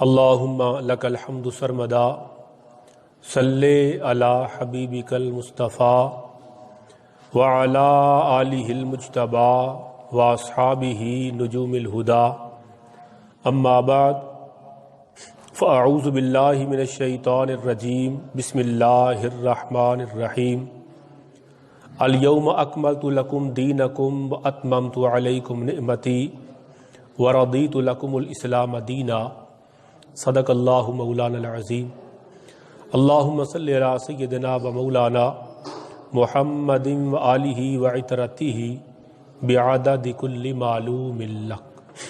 اللہم لک الحمد سرمدا صلی علی حبیبک المصطفیٰ وعلی آلہ المجتبی واصحابہ نجوم الہدا اما بعد فاعوذ باللہ من الشیطان الرجیم بسم اللہ الرحمن الرحیم الیوم اکملت لکم دینکم واتممت علیکم نعمتی ورضیت لکم الاسلام دینا صدق اللہ مولانا العظیم اللہم صلی علی سیدنا و مولانا محمد و آلہ و عطرتہ بعدد کل معلوم لک۔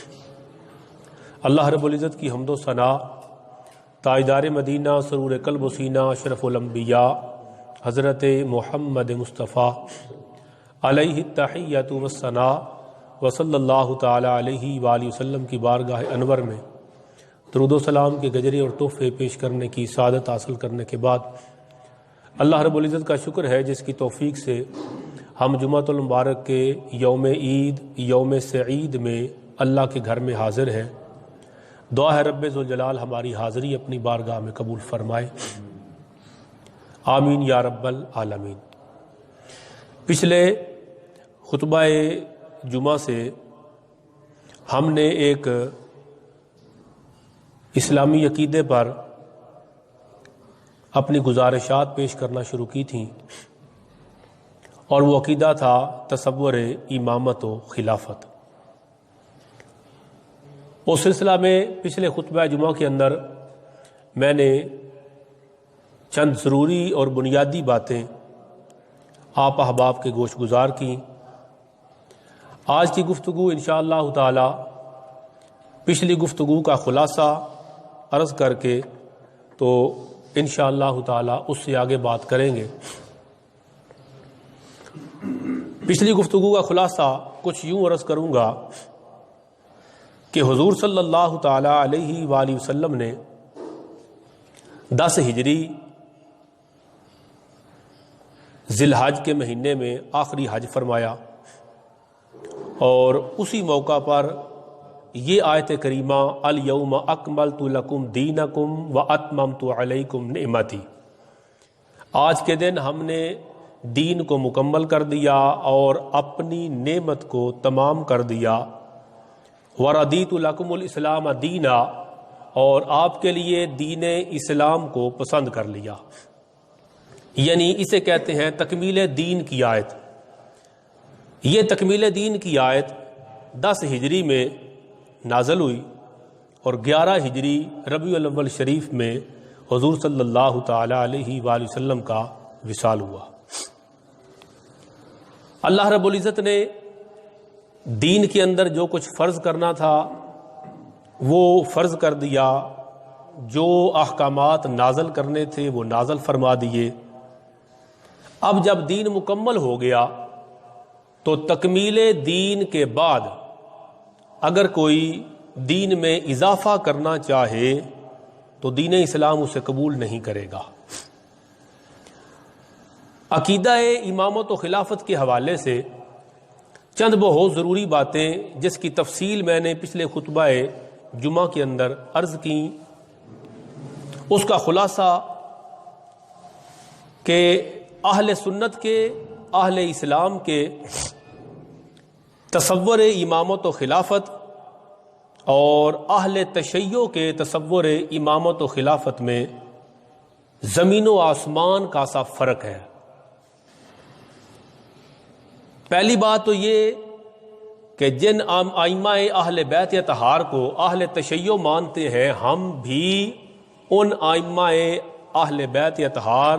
اللہ رب العزت کی حمد و ثنا تاجدار مدینہ سرور قلب و سینہ اشرف الانبیاء حضرت محمد مصطفیٰ علیہ التحیۃ والثناء و صلی اللہ تعالی علیہ وآلہ وسلم کی بارگاہ انور میں درود و سلام کے گجرے اور تحفے پیش کرنے کی سعادت حاصل کرنے کے بعد اللہ رب العزت کا شکر ہے جس کی توفیق سے ہم جمعۃ المبارک کے یوم عید یوم سعید میں اللہ کے گھر میں حاضر ہیں۔ دعا ہے رب ذوالجلال ہماری حاضری اپنی بارگاہ میں قبول فرمائے، آمین یا رب العالمین۔ پچھلے خطبہ جمعہ سے ہم نے ایک اسلامی عقیدے پر اپنی گزارشات پیش کرنا شروع کی تھیں، اور وہ عقیدہ تھا تصور امامت و خلافت۔ اس سلسلہ میں پچھلے خطبہ جمعہ کے اندر میں نے چند ضروری اور بنیادی باتیں آپ احباب کے گوش گزار کی۔ آج کی گفتگو انشاءاللہ تعالی پچھلی گفتگو کا خلاصہ عرض کر کے تو انشاءاللہ تعالی اس سے آگے بات کریں گے۔ پچھلی گفتگو کا خلاصہ کچھ یوں عرض کروں گا کہ حضور صلی اللہ تعالی علیہ وآلہ وسلم نے 10 ہجری ذی الحج کے مہینے میں آخری حج فرمایا، اور اسی موقع پر یہ آیت کریمہ الیوم اکملت لکم دینکم واتممت علیکم نعمتی، آج کے دن ہم نے دین کو مکمل کر دیا اور اپنی نعمت کو تمام کر دیا، ورضیت لکم الاسلام دینا، اور آپ کے لیے دین اسلام کو پسند کر لیا۔ یعنی اسے کہتے ہیں تکمیل دین کی آیت۔ یہ تکمیل دین کی آیت 10 ہجری میں نازل ہوئی اور 11 ہجری ربیع الاول شریف میں حضور صلی اللہ تعالی علیہ وآلہ وسلم کا وصال ہوا۔ اللہ رب العزت نے دین کے اندر جو کچھ فرض کرنا تھا وہ فرض کر دیا، جو احکامات نازل کرنے تھے وہ نازل فرما دیے۔ اب جب دین مکمل ہو گیا تو تکمیل دین کے بعد اگر کوئی دین میں اضافہ کرنا چاہے تو دین اسلام اسے قبول نہیں کرے گا۔ عقیدہ امامت و خلافت کے حوالے سے چند بہت ضروری باتیں جس کی تفصیل میں نے پچھلے خطبہ جمعہ کے اندر عرض کی، اس کا خلاصہ کہ اہل سنت کے، اہل اسلام کے تصور امامت و خلافت اور اہل تشیع کے تصور امامت و خلافت میں زمین و آسمان کا سا فرق ہے۔ پہلی بات تو یہ کہ جن ائمہ اہل بیت اطہار کو اہل تشیع مانتے ہیں، ہم بھی ان ائمہ اہل بیت اطہار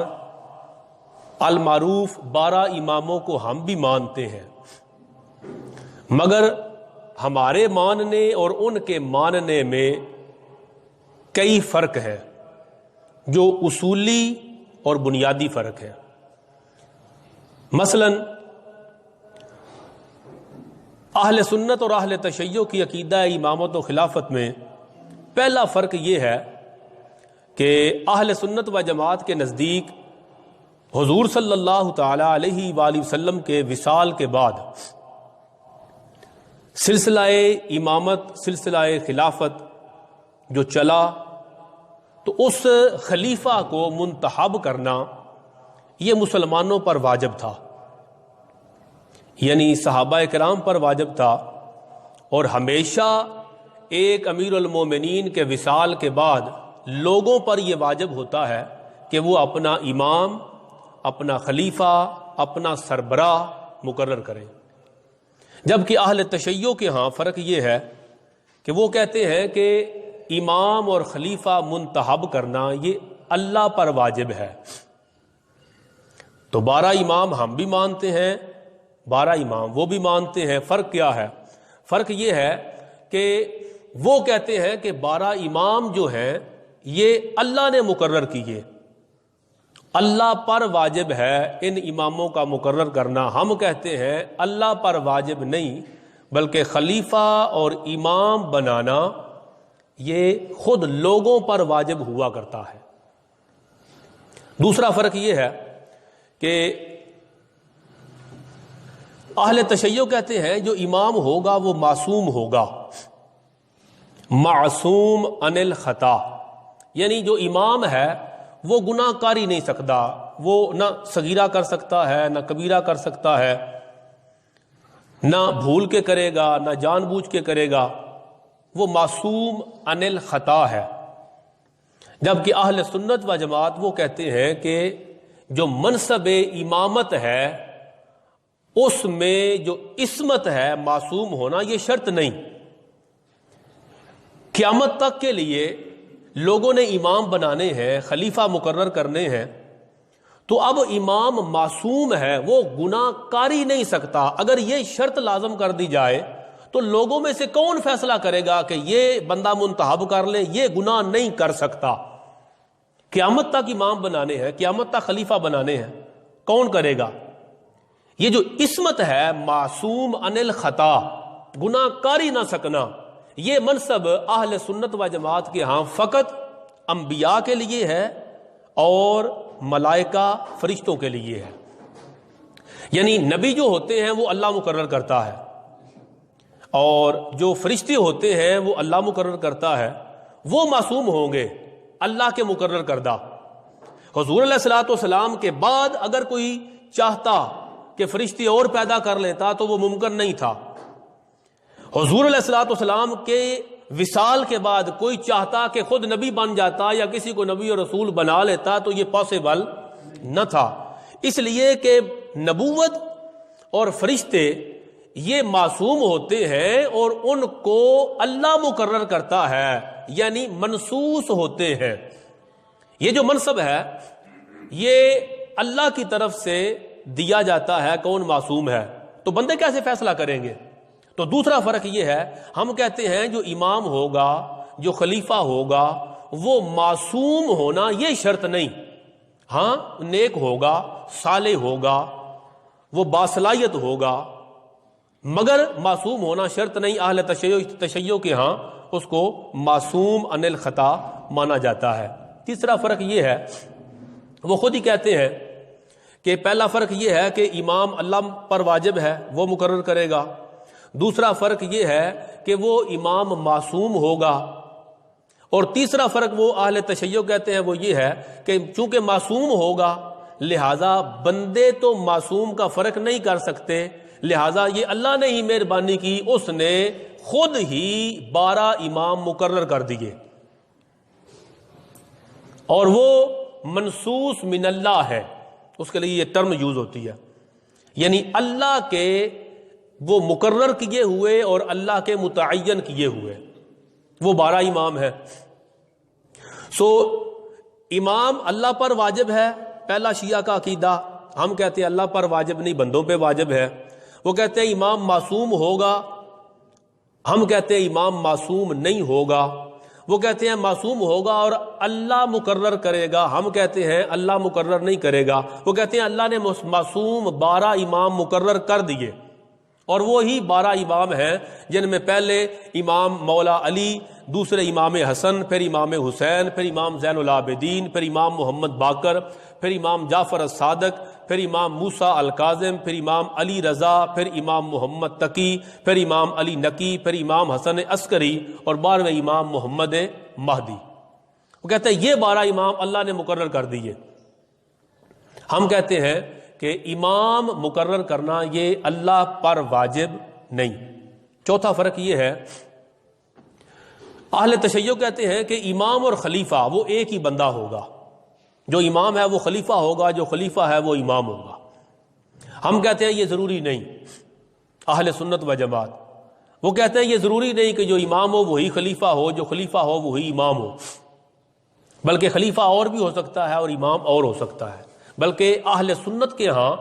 المعروف 12 اماموں کو ہم بھی مانتے ہیں، مگر ہمارے ماننے اور ان کے ماننے میں کئی فرق ہے، جو اصولی اور بنیادی فرق ہے۔ مثلا اہل سنت اور اہل تشیع کی عقیدہ امامت و خلافت میں پہلا فرق یہ ہے کہ اہل سنت و جماعت کے نزدیک حضور صلی اللہ تعالی علیہ وآلہ وسلم کے وصال کے بعد سلسلہ امامت، سلسلہ خلافت جو چلا تو اس خلیفہ کو منتخب کرنا یہ مسلمانوں پر واجب تھا، یعنی صحابہ کرام پر واجب تھا، اور ہمیشہ ایک امیر المومنین کے وصال کے بعد لوگوں پر یہ واجب ہوتا ہے کہ وہ اپنا امام، اپنا خلیفہ، اپنا سربراہ مقرر کریں، جبکہ اہل تشیع کے ہاں فرق یہ ہے کہ وہ کہتے ہیں کہ امام اور خلیفہ منتخب کرنا یہ اللہ پر واجب ہے۔ تو 12 امام ہم بھی مانتے ہیں، 12 امام وہ بھی مانتے ہیں۔ فرق کیا ہے؟ فرق یہ ہے کہ وہ کہتے ہیں کہ 12 امام جو ہیں یہ اللہ نے مقرر کیے، اللہ پر واجب ہے ان اماموں کا مقرر کرنا۔ ہم کہتے ہیں اللہ پر واجب نہیں، بلکہ خلیفہ اور امام بنانا یہ خود لوگوں پر واجب ہوا کرتا ہے۔ دوسرا فرق یہ ہے کہ اہل تشیع کہتے ہیں جو امام ہوگا وہ معصوم ہوگا، معصوم عن الخطا، یعنی جو امام ہے وہ گناہ کر ہی نہیں سکتا، وہ نہ صغیرہ کر سکتا ہے، نہ کبیرہ کر سکتا ہے، نہ بھول کے کرے گا، نہ جان بوجھ کے کرے گا، وہ معصوم عن الخطا ہے۔ جبکہ اہل سنت و جماعت وہ کہتے ہیں کہ جو منصب امامت ہے اس میں جو عصمت ہے، معصوم ہونا، یہ شرط نہیں۔ قیامت تک کے لیے لوگوں نے امام بنانے ہیں، خلیفہ مقرر کرنے ہیں، تو اب امام معصوم ہے، وہ گناہ کر ہی نہیں سکتا۔ اگر یہ شرط لازم کر دی جائے تو لوگوں میں سے کون فیصلہ کرے گا کہ یہ بندہ منتخب کر لیں، یہ گناہ نہیں کر سکتا؟ قیامت تک امام بنانے ہیں، قیامت تک خلیفہ بنانے ہیں، کون کرے گا؟ یہ جو عصمت ہے، معصوم عن الخطا، گناہ کر ہی نہ سکنا، یہ منصب اہل سنت و جماعت کے ہاں فقط انبیاء کے لیے ہے اور ملائکہ فرشتوں کے لیے ہے۔ یعنی نبی جو ہوتے ہیں وہ اللہ مقرر کرتا ہے، اور جو فرشتے ہوتے ہیں وہ اللہ مقرر کرتا ہے، وہ معصوم ہوں گے اللہ کے مقرر کردہ۔ حضور علیہ الصلوۃ والسلام کے بعد اگر کوئی چاہتا کہ فرشتے اور پیدا کر لیتا تو وہ ممکن نہیں تھا۔ حضور علیہ الصلوۃ والسلام کے وصال کے بعد کوئی چاہتا کہ خود نبی بن جاتا یا کسی کو نبی اور رسول بنا لیتا تو یہ پاسبل نہ تھا، اس لیے کہ نبوت اور فرشتے یہ معصوم ہوتے ہیں اور ان کو اللہ مقرر کرتا ہے، یعنی منصوص ہوتے ہیں۔ یہ جو منصب ہے یہ اللہ کی طرف سے دیا جاتا ہے، کون معصوم ہے، تو بندے کیسے فیصلہ کریں گے؟ تو دوسرا فرق یہ ہے، ہم کہتے ہیں جو امام ہوگا، جو خلیفہ ہوگا، وہ معصوم ہونا یہ شرط نہیں، ہاں نیک ہوگا، صالح ہوگا، وہ باصلاحیت ہوگا، مگر معصوم ہونا شرط نہیں۔ اہل تشیع کے ہاں اس کو معصوم عن الخطا مانا جاتا ہے۔ تیسرا فرق یہ ہے، وہ خود ہی کہتے ہیں کہ پہلا فرق یہ ہے کہ امام اللہ پر واجب ہے، وہ مقرر کرے گا۔ دوسرا فرق یہ ہے کہ وہ امام معصوم ہوگا، اور تیسرا فرق وہ اہل تشیع کہتے ہیں وہ یہ ہے کہ چونکہ معصوم ہوگا لہذا بندے تو معصوم کا فرق نہیں کر سکتے، لہذا یہ اللہ نے ہی مہربانی کی، اس نے خود ہی 12 امام مقرر کر دیے، اور وہ منصوص من اللہ ہے، اس کے لیے یہ ٹرم یوز ہوتی ہے، یعنی اللہ کے وہ مقرر کیے ہوئے اور اللہ کے متعین کیے ہوئے وہ 12 امام ہیں۔ امام اللہ پر واجب ہے، پہلا شیعہ کا عقیدہ، ہم کہتے ہیں اللہ پر واجب نہیں، بندوں پہ واجب ہے۔ وہ کہتے ہیں امام معصوم ہوگا، ہم کہتے ہیں امام معصوم نہیں ہوگا۔ وہ کہتے ہیں معصوم ہوگا اور اللہ مقرر کرے گا، ہم کہتے ہیں اللہ مقرر نہیں کرے گا۔ وہ کہتے ہیں اللہ نے معصوم 12 امام مقرر کر دیے، اور وہی 12 امام ہیں جن میں پہلے امام مولا علی، دوسرے امام حسن، پھر امام حسین، پھر امام زین العابدین، پھر امام محمد باقر، پھر امام جعفر الصادق، پھر امام موسیٰ الکاظم، پھر امام علی رضا، پھر امام محمد تقی، پھر امام علی نقی، پھر امام حسن عسکری اور 12ویں امام محمد مہدی۔ وہ کہتے ہیں یہ 12 امام اللہ نے مقرر کر دیے۔ ہم کہتے ہیں کہ امام مقرر کرنا یہ اللہ پر واجب نہیں۔ چوتھا فرق یہ ہے، اہل تشیع کہتے ہیں کہ امام اور خلیفہ وہ ایک ہی بندہ ہوگا، جو امام ہے وہ خلیفہ ہوگا، جو خلیفہ ہے وہ امام ہوگا۔ ہم کہتے ہیں یہ ضروری نہیں۔ اہل سنت و جماعت وہ کہتے ہیں یہ ضروری نہیں کہ جو امام ہو وہی خلیفہ ہو، جو خلیفہ ہو وہی امام ہو، بلکہ خلیفہ اور بھی ہو سکتا ہے اور امام اور ہو سکتا ہے۔ بلکہ اہل سنت کے ہاں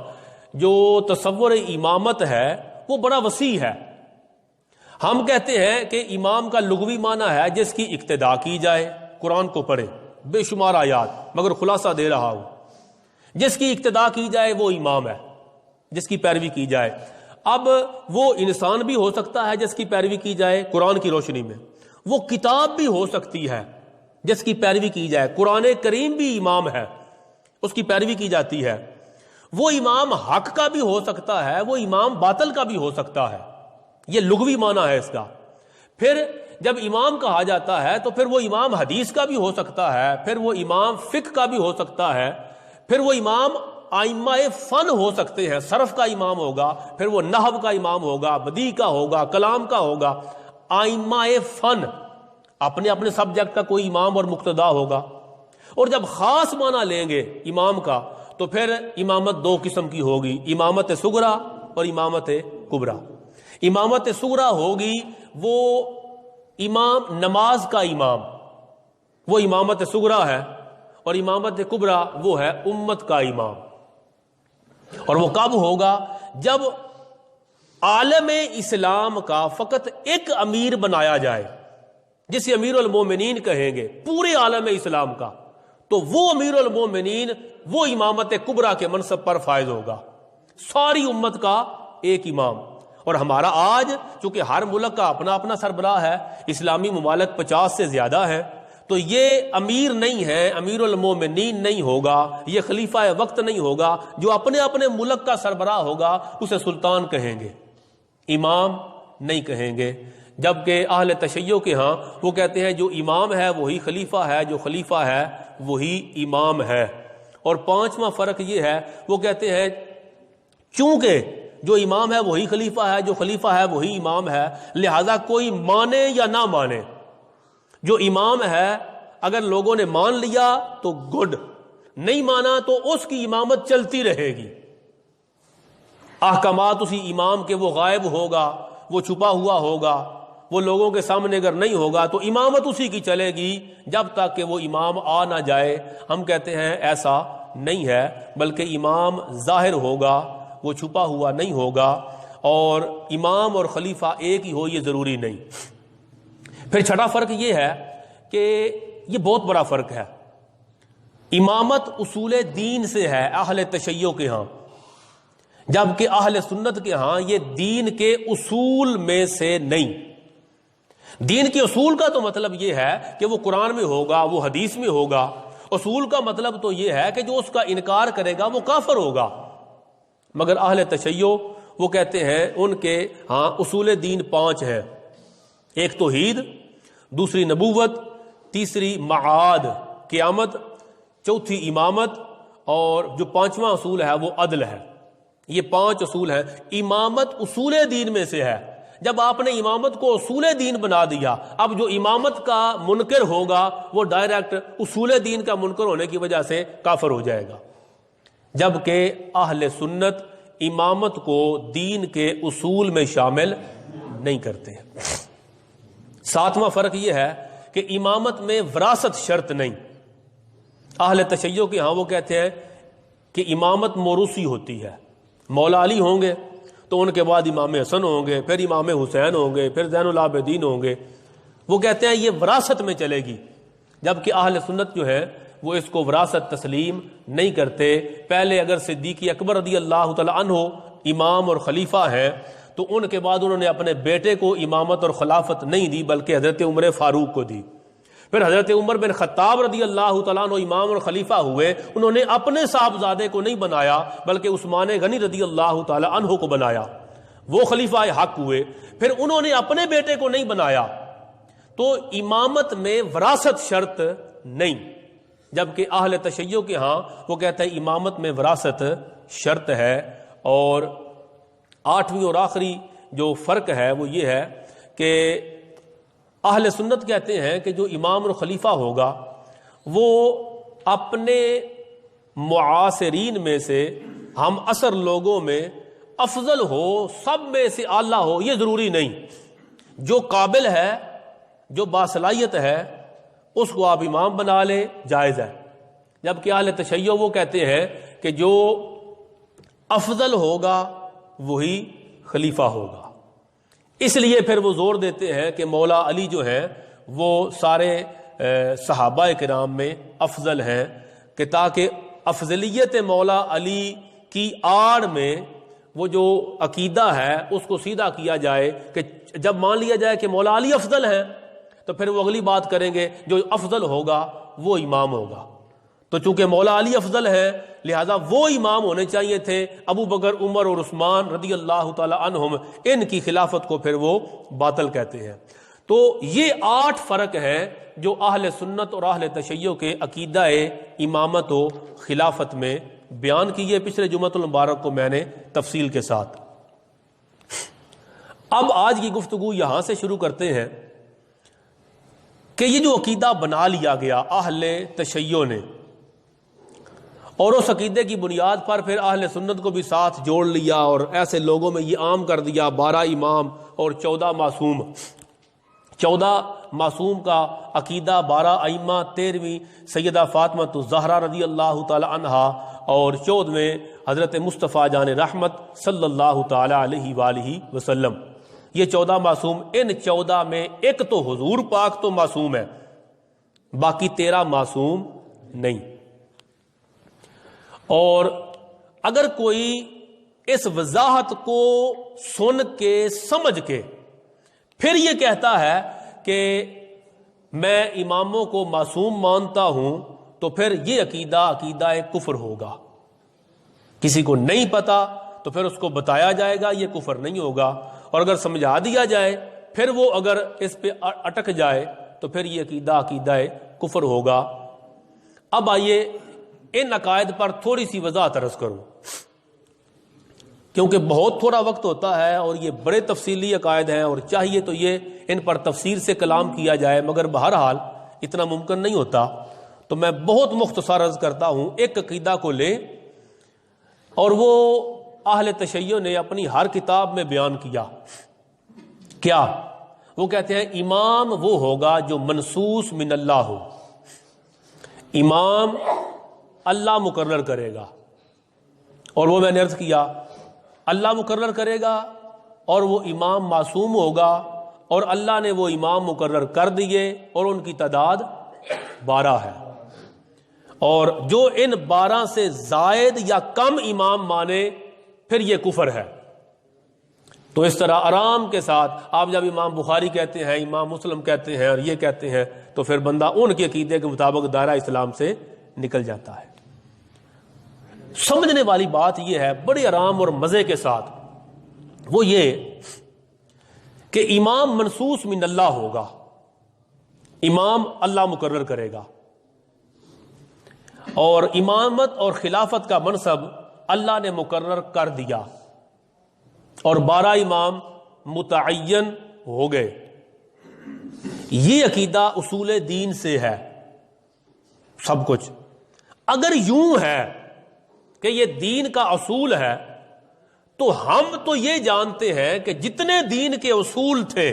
جو تصور امامت ہے وہ بڑا وسیع ہے۔ ہم کہتے ہیں کہ امام کا لغوی معنی ہے جس کی اقتداء کی جائے، قرآن کو پڑھے، بے شمار آیات، مگر خلاصہ دے رہا ہوں، جس کی اقتداء کی جائے وہ امام ہے، جس کی پیروی کی جائے۔ اب وہ انسان بھی ہو سکتا ہے جس کی پیروی کی جائے قرآن کی روشنی میں، وہ کتاب بھی ہو سکتی ہے جس کی پیروی کی جائے، قرآن کریم بھی امام ہے، اس کی پیروی کی جاتی ہے۔ وہ امام حق کا بھی ہو سکتا ہے، وہ امام باطل کا بھی ہو سکتا ہے، یہ لغوی معنی ہے اس کا۔ پھر جب امام کہا جاتا ہے تو پھر وہ امام حدیث کا بھی ہو سکتا ہے، پھر وہ امام فقہ کا بھی ہو سکتا ہے، پھر وہ امام ائمہ فن ہو سکتے ہیں، صرف کا امام ہوگا، پھر وہ نحو کا امام ہوگا، بدیع کا ہوگا، کلام کا ہوگا۔ ائمہ فن اپنے اپنے سبجیکٹ کا کوئی امام اور مقتدا ہوگا۔ اور جب خاص معنی لیں گے امام کا تو پھر امامت 2 قسم کی ہوگی، امامت صغریٰ اور امامت کبریٰ۔ امامت صغریٰ ہوگی وہ امام نماز کا امام، وہ امامت صغریٰ ہے، اور امامت کبریٰ وہ ہے امت کا امام۔ اور وہ کب ہوگا؟ جب عالم اسلام کا فقط ایک امیر بنایا جائے، جسے امیر المومنین کہیں گے پورے عالم اسلام کا، تو وہ امیر المومنین وہ امامت کبریٰ کے منصب پر فائز ہوگا، ساری امت کا ایک امام۔ اور ہمارا آج چونکہ ہر ملک کا اپنا اپنا سربراہ ہے، اسلامی ممالک 50 سے زیادہ ہیں، تو یہ امیر نہیں ہے، امیر المومنین نہیں ہوگا، یہ خلیفہ وقت نہیں ہوگا، جو اپنے اپنے ملک کا سربراہ ہوگا اسے سلطان کہیں گے، امام نہیں کہیں گے۔ جبکہ اہل تشیع کے ہاں وہ کہتے ہیں جو امام ہے وہی خلیفہ ہے، جو خلیفہ ہے وہی امام ہے۔ اور 5واں فرق یہ ہے، وہ کہتے ہیں چونکہ جو امام ہے وہی خلیفہ ہے، جو خلیفہ ہے وہی امام ہے، لہذا کوئی مانے یا نہ مانے، جو امام ہے اگر لوگوں نے مان لیا تو گڈ، نہیں مانا تو اس کی امامت چلتی رہے گی۔ احکامات اسی امام کے، وہ غائب ہوگا، وہ چھپا ہوا ہوگا، وہ لوگوں کے سامنے اگر نہیں ہوگا تو امامت اسی کی چلے گی جب تک کہ وہ امام آ نہ جائے۔ ہم کہتے ہیں ایسا نہیں ہے، بلکہ امام ظاہر ہوگا، وہ چھپا ہوا نہیں ہوگا، اور امام اور خلیفہ ایک ہی ہو یہ ضروری نہیں۔ پھر چھٹا فرق یہ ہے کہ یہ بہت بڑا فرق ہے، امامت اصول دین سے ہے اہل تشیع کے ہاں، جبکہ اہل سنت کے ہاں یہ دین کے اصول میں سے نہیں۔ دین کے اصول کا تو مطلب یہ ہے کہ وہ قرآن میں ہوگا، وہ حدیث میں ہوگا۔ اصول کا مطلب تو یہ ہے کہ جو اس کا انکار کرے گا وہ کافر ہوگا۔ مگر اہل تشیع وہ کہتے ہیں ان کے ہاں اصول دین 5 ہیں، ایک توحید، دوسری نبوت، تیسری معاد قیامت، چوتھی امامت، اور جو 5واں اصول ہے وہ عدل ہے۔ یہ 5 اصول ہیں۔ امامت اصول دین میں سے ہے۔ جب آپ نے امامت کو اصول دین بنا دیا، اب جو امامت کا منکر ہوگا وہ ڈائریکٹ اصول دین کا منکر ہونے کی وجہ سے کافر ہو جائے گا۔ جبکہ اہل سنت امامت کو دین کے اصول میں شامل نہیں کرتے ہیں۔ 7واں فرق یہ ہے کہ امامت میں وراثت شرط نہیں۔ اہل تشیع کے ہاں وہ کہتے ہیں کہ امامت موروثی ہوتی ہے، مولا علی ہوں گے تو ان کے بعد امام حسن ہوں گے، پھر امام حسین ہوں گے، پھر زین العابدین ہوں گے۔ وہ کہتے ہیں یہ وراثت میں چلے گی، جبکہ اہل سنت جو ہے وہ اس کو وراثت تسلیم نہیں کرتے۔ پہلے اگر صدیق اکبر رضی اللہ تعالی عنہ امام اور خلیفہ ہیں تو ان کے بعد انہوں نے اپنے بیٹے کو امامت اور خلافت نہیں دی، بلکہ حضرت عمر فاروق کو دی۔ پھر حضرت عمر بن خطاب رضی اللہ تعالیٰ عنہ امام اور خلیفہ ہوئے، انہوں نے اپنے صاحبزادے کو نہیں بنایا بلکہ عثمان غنی رضی اللہ تعالیٰ عنہ کو بنایا، وہ خلیفہ حق ہوئے۔ پھر انہوں نے اپنے بیٹے کو نہیں بنایا، تو امامت میں وراثت شرط نہیں، جبکہ اہل تشیع کے ہاں وہ کہتا ہے امامت میں وراثت شرط ہے۔ اور آٹھویں اور آخری جو فرق ہے وہ یہ ہے کہ اہل سنت کہتے ہیں کہ جو امام اور خلیفہ ہوگا وہ اپنے معاصرین میں سے ہم عصر لوگوں میں افضل ہو، سب میں سے اعلیٰ ہو، یہ ضروری نہیں۔ جو قابل ہے، جو باصلاحیت ہے، اس کو آپ امام بنا لیں، جائز ہے۔ جبکہ اہل تشیع وہ کہتے ہیں کہ جو افضل ہوگا وہی خلیفہ ہوگا۔ اس لیے پھر وہ زور دیتے ہیں کہ مولا علی جو ہیں وہ سارے صحابہ کرام میں افضل ہیں، کہ تاکہ افضلیت مولا علی کی آڑ میں وہ جو عقیدہ ہے اس کو سیدھا کیا جائے، کہ جب مان لیا جائے کہ مولا علی افضل ہیں تو پھر وہ اگلی بات کریں گے جو افضل ہوگا وہ امام ہوگا۔ تو چونکہ مولا علی افضل ہے لہذا وہ امام ہونے چاہیے تھے، ابو بکر، عمر اور عثمان رضی اللہ تعالی عنہم، ان کی خلافت کو پھر وہ باطل کہتے ہیں۔ تو یہ 8 فرق ہیں جو اہل سنت اور اہل تشیع کے عقیدہ امامت و خلافت میں بیان کیے پچھلے جمعۃ المبارک کو میں نے تفصیل کے ساتھ۔ اب آج کی گفتگو یہاں سے شروع کرتے ہیں کہ یہ جو عقیدہ بنا لیا گیا اہل تشیع نے، اور اس عقیدے کی بنیاد پر پھر اہل سنت کو بھی ساتھ جوڑ لیا اور ایسے لوگوں میں یہ عام کر دیا 12 امام اور 14 معصوم۔ 14 معصوم کا عقیدہ 12 ائمہ، 13ویں سیدہ فاطمہ الزہرا رضی اللہ تعالی عنہا، اور 14ویں حضرت مصطفیٰ جان رحمت صلی اللہ تعالی علیہ وآلہ وسلم۔ یہ 14 معصوم، ان 14 میں ایک تو حضور پاک تو معصوم ہے، باقی 13 معصوم نہیں۔ اور اگر کوئی اس وضاحت کو سن کے سمجھ کے پھر یہ کہتا ہے کہ میں اماموں کو معصوم مانتا ہوں، تو پھر یہ عقیدہ کفر ہوگا۔ کسی کو نہیں پتا تو پھر اس کو بتایا جائے گا، یہ کفر نہیں ہوگا، اور اگر سمجھا دیا جائے پھر وہ اگر اس پہ اٹک جائے تو پھر یہ عقیدہ کفر ہوگا۔ اب آئیے ان عقائد پر تھوڑی سی وضاحت عرض کروں، کیونکہ بہت تھوڑا وقت ہوتا ہے اور یہ بڑے تفصیلی عقائد ہیں، اور چاہیے تو یہ ان پر تفصیل سے کلام کیا جائے، مگر بہرحال اتنا ممکن نہیں ہوتا، تو میں بہت مختصر عرض کرتا ہوں۔ ایک عقیدہ کو لیں، اور وہ اہل تشیع نے اپنی ہر کتاب میں بیان کیا۔ کیا وہ کہتے ہیں؟ امام وہ ہوگا جو منصوص من اللہ ہو، امام اللہ مقرر کرے گا، اور وہ میں نے عرض کیا اللہ مقرر کرے گا، اور وہ امام معصوم ہوگا، اور اللہ نے وہ امام مقرر کر دیے، اور ان کی تعداد 12 ہے، اور جو ان 12 سے زائد یا کم امام مانے پھر یہ کفر ہے۔ تو اس طرح آرام کے ساتھ آپ جب امام بخاری کہتے ہیں، امام مسلم کہتے ہیں، اور یہ کہتے ہیں، تو پھر بندہ ان کے عقیدے کے مطابق دائرہ اسلام سے نکل جاتا ہے۔ سمجھنے والی بات یہ ہے بڑے آرام اور مزے کے ساتھ، وہ یہ کہ امام منصوص من اللہ ہوگا، امام اللہ مقرر کرے گا، اور امامت اور خلافت کا منصب اللہ نے مقرر کر دیا، اور 12 امام متعین ہو گئے۔ یہ عقیدہ اصول دین سے ہے سب کچھ۔ اگر یوں ہے کہ یہ دین کا اصول ہے، تو ہم تو یہ جانتے ہیں کہ جتنے دین کے اصول تھے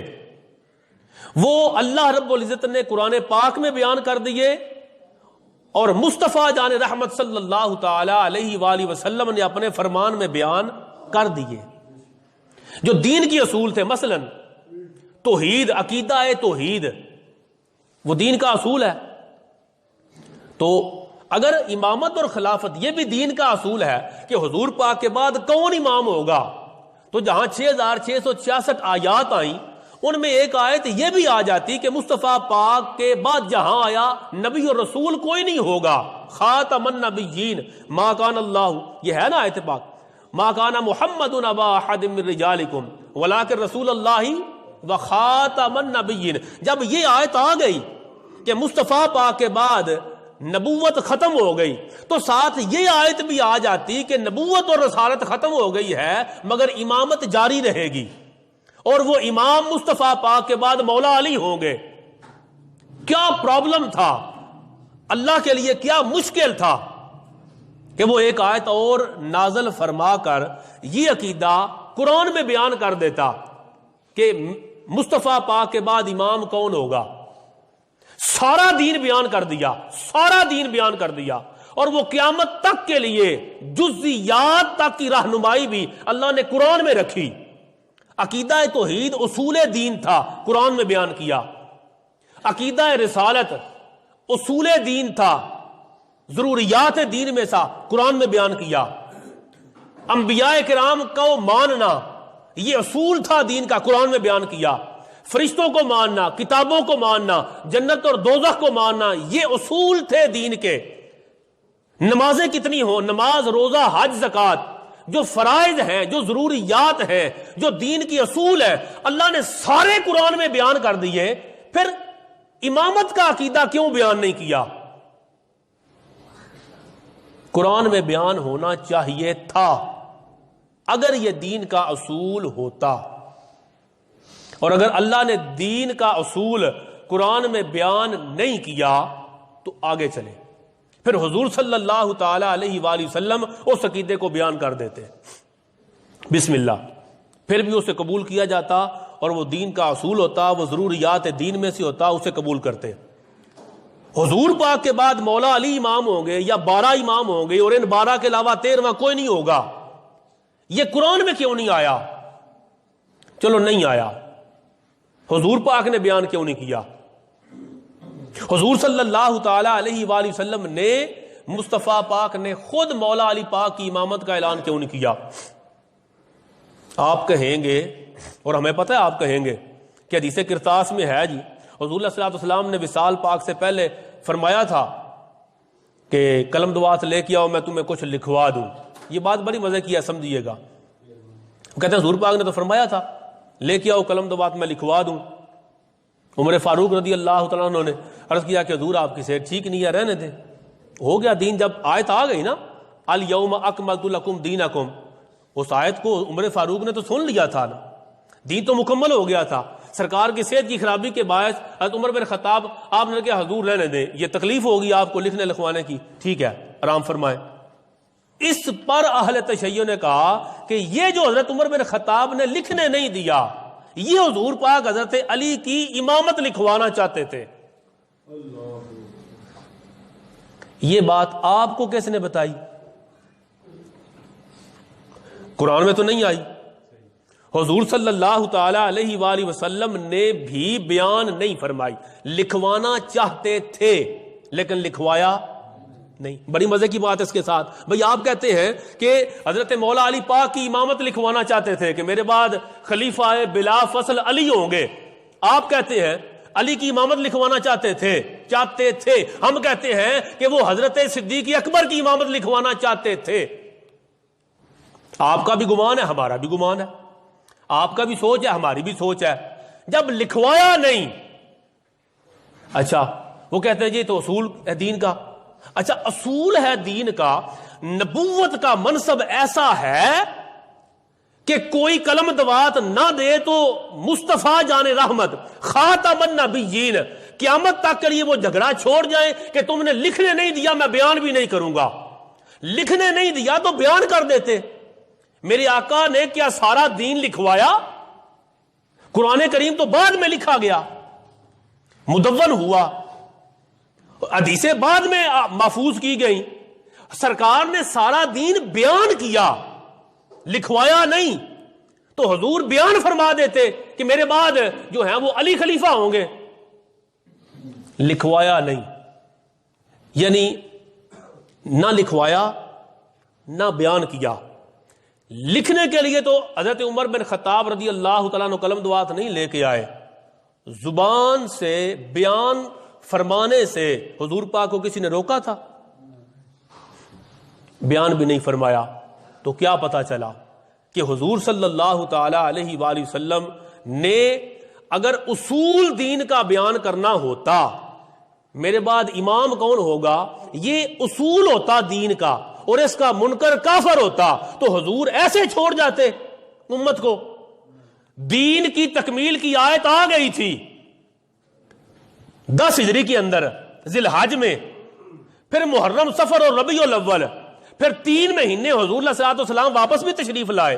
وہ اللہ رب العزت نے قرآن پاک میں بیان کر دیے، اور مصطفیٰ جان رحمت صلی اللہ تعالی علیہ وآلہ وسلم نے اپنے فرمان میں بیان کر دیے۔ جو دین کی اصول تھے، مثلا توحید، عقیدہ توحید، وہ دین کا اصول ہے۔ تو اگر امامت اور خلافت یہ بھی دین کا اصول ہے کہ حضور پاک کے بعد کون امام ہوگا، تو جہاں 6666 آیات آئیں ان میں ایک آیت یہ بھی آ جاتی کہ مصطفیٰ پاک کے بعد جہاں آیا نبی اور رسول کوئی نہیں ہوگا، خاتم النبیین، ما کان اللہ، یہ ہے نا آیت پاک، ما کان محمد ابا احد من رجالکم ولکن رسول اللہ وخاتم النبیین۔ جب یہ آیت آ گئی کہ مصطفیٰ پاک کے بعد نبوت ختم ہو گئی، تو ساتھ یہ آیت بھی آ جاتی کہ نبوت اور رسالت ختم ہو گئی ہے مگر امامت جاری رہے گی، اور وہ امام مصطفیٰ پاک کے بعد مولا علی ہوں گے۔ کیا پرابلم تھا، اللہ کے لیے کیا مشکل تھا کہ وہ ایک آیت اور نازل فرما کر یہ عقیدہ قرآن میں بیان کر دیتا کہ مصطفیٰ پاک کے بعد امام کون ہوگا۔ سارا دین بیان کر دیا، سارا دین بیان کر دیا، اور وہ قیامت تک کے لیے جزیات تک کی رہنمائی بھی اللہ نے قرآن میں رکھی۔ عقیدہ توحید اصول دین تھا، قرآن میں بیان کیا۔ عقیدہ رسالت اصول دین تھا، ضروریات دین میں سا قرآن میں بیان کیا۔ انبیاء کرام کو ماننا یہ اصول تھا دین کا، قرآن میں بیان کیا۔ فرشتوں کو ماننا، کتابوں کو ماننا، جنت اور دوزخ کو ماننا، یہ اصول تھے دین کے۔ نمازیں کتنی ہوں، نماز، روزہ، حج، زکوٰۃ، جو فرائض ہیں، جو ضروریات ہیں، جو دین کی اصول ہے، اللہ نے سارے قرآن میں بیان کر دیے۔ پھر امامت کا عقیدہ کیوں بیان نہیں کیا؟ قرآن میں بیان ہونا چاہیے تھا اگر یہ دین کا اصول ہوتا، اور اگر اللہ نے دین کا اصول قرآن میں بیان نہیں کیا تو آگے چلے، پھر حضور صلی اللہ تعالی علیہ وآلہ وسلم اس عقیدے کو بیان کر دیتے، بسم اللہ، پھر بھی اسے قبول کیا جاتا، اور وہ دین کا اصول ہوتا، وہ ضروریات دین میں سے ہوتا، اسے قبول کرتے۔ حضور پاک کے بعد مولا علی امام ہوں گے یا 12 امام ہوں گے، اور ان 12 کے علاوہ 13واں کوئی نہیں ہوگا، یہ قرآن میں کیوں نہیں آیا؟ چلو نہیں آیا، حضور پاک نے بیان کیوں نہیں کیا؟ حضور صلی اللہ تعالی علیہ وآلہ وسلم نے، مصطفیٰ پاک نے خود مولا علی پاک کی امامت کا اعلان کیوں نہیں کیا؟ آپ کہیں گے، اور ہمیں پتہ ہے آپ کہیں گے کہ حدیث کرتاس میں ہے جی، حضور صلی اللہ علیہ وسلم نے وصال پاک سے پہلے فرمایا تھا کہ قلم دعات لے کے آؤ، میں تمہیں کچھ لکھوا دوں۔ یہ بات بڑی مزے کی ہے، سمجھیے گا۔ کہتے ہیں حضور پاک نے تو فرمایا تھا لے کے آؤ قلم دعات، میں لکھوا دوں۔ عمر فاروق رضی اللہ تعالیٰ عنہ نے عرض کیا کہ حضور آپ کی صحت ٹھیک نہیں ہے، رہنے دیں، ہو گیا دین۔ جب آیت آ گئی نا الیوم اکملت لکم دینکم، اس آیت کو عمر فاروق نے تو سن لیا تھا نا، دین تو مکمل ہو گیا تھا۔ سرکار کی صحت کی خرابی کے باعث حضرت عمر بن خطاب آپ نے کہا حضور رہنے دیں، یہ تکلیف ہوگی آپ کو لکھنے لکھوانے کی، ٹھیک ہے آرام فرمائیں۔ اس پر اہل تشیع نے کہا کہ یہ جو حضرت عمر بن خطاب نے لکھنے نہیں دیا، یہ حضور پاک حضرت علی کی امامت لکھوانا چاہتے تھے۔ یہ بات آپ کو کس نے بتائی؟ قرآن میں تو نہیں آئی، حضور صلی اللہ تعالی علیہ وآلہ وسلم نے بھی بیان نہیں فرمائی۔ لکھوانا چاہتے تھے لیکن لکھوایا نہیں۔ بڑی مزے کی بات ہے اس کے ساتھ، بھئی آپ کہتے ہیں کہ حضرت مولا علی پاک کی امامت لکھوانا چاہتے تھے کہ میرے بعد خلیفہ بلا فصل علی ہوں گے، آپ کہتے ہیں علی کی امامت لکھوانا چاہتے تھے، ہم کہتے ہیں کہ وہ حضرت صدیق اکبر کی امامت لکھوانا چاہتے تھے۔ آپ کا بھی گمان ہے، ہمارا بھی گمان ہے، آپ کا بھی سوچ ہے، ہماری بھی سوچ ہے۔ جب لکھوایا نہیں، اچھا وہ کہتے ہیں جی تو اصول ہے دین کا۔ اچھا اصول ہے دین کا، نبوت کا منصب ایسا ہے کہ کوئی قلم دوات نہ دے تو مصطفیٰ جان رحمت خاتم النبیین قیامت تک کے لیے وہ جھگڑا چھوڑ جائیں کہ تم نے لکھنے نہیں دیا میں بیان بھی نہیں کروں گا۔ لکھنے نہیں دیا تو بیان کر دیتے۔ میرے آقا نے کیا سارا دین لکھوایا؟ قرآن کریم تو بعد میں لکھا گیا، مدون ہوا، حدیثیں بعد میں محفوظ کی گئی، سرکار نے سارا دین بیان کیا، لکھوایا نہیں۔ تو حضور بیان فرما دیتے کہ میرے بعد جو ہیں وہ علی خلیفہ ہوں گے، لکھوایا نہیں، یعنی نہ لکھوایا نہ بیان کیا۔ لکھنے کے لیے تو حضرت عمر بن خطاب رضی اللہ تعالیٰ عنہ قلم دوات نہیں لے کے آئے، زبان سے بیان فرمانے سے حضور پاک کو کسی نے روکا تھا؟ بیان بھی نہیں فرمایا، تو کیا پتا چلا کہ حضور صلی اللہ تعالی علیہ وآلہ وسلم نے اگر اصول دین کا بیان کرنا ہوتا، میرے بعد امام کون ہوگا، یہ اصول ہوتا دین کا، اور اس کا منکر کافر ہوتا، تو حضور ایسے چھوڑ جاتے امت کو؟ دین کی تکمیل کی آیت آ گئی تھی 10 ہجری کے اندر ذی الحج میں، پھر محرم صفر اور ربیع الاول، پھر 3 مہینے حضور علیہ الصلوۃ والسلام واپس بھی تشریف لائے۔